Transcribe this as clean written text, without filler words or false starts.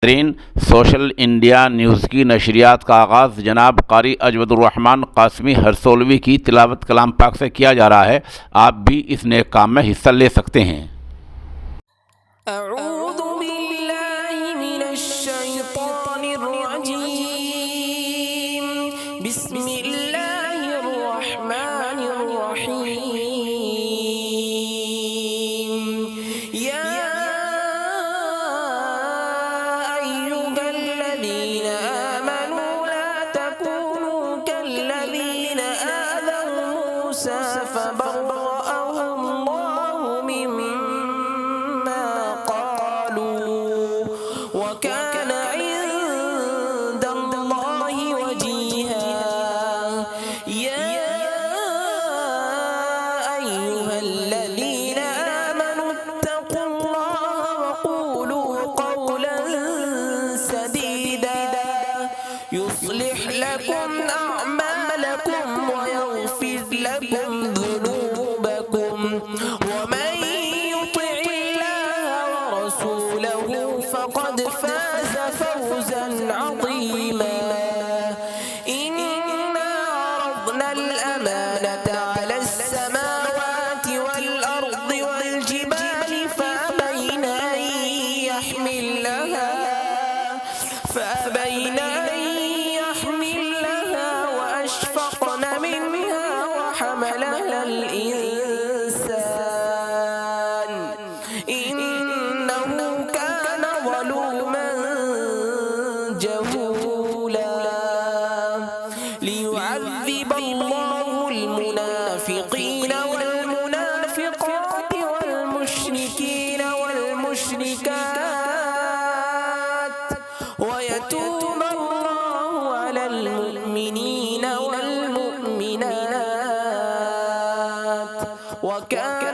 नाज़रीन, social India news की नशरियात का आगाज़ जनाब कारी अजवदुर्रहमान क़ासमी हरसोलवी की तिलावत कलाम पाक से किया जा रहा है। आप भी इस नेक काम में हिस्सा ले सकते हैं। فبرأه الله مما قالوا وكان عند الله وجيها يا أيها الذين آمنوا اتقوا الله وقولوا قولا سديدا يصلح لكم أعمالكم ويغفر لكم ذنوبكم ومن يطع الله ورسوله فقد فاز فوزا عظيما إنا عرضنا الأمانة على السماوات والأرض والجبال فأبين أن يحملنها وأشفقن منها وحملها الإنسان إنه كان ظلوما جهولا ليعذب الله المنافقين والمنافقات والمشركين والمشركات ويتوب الله على المؤمنين والمؤمنات وكان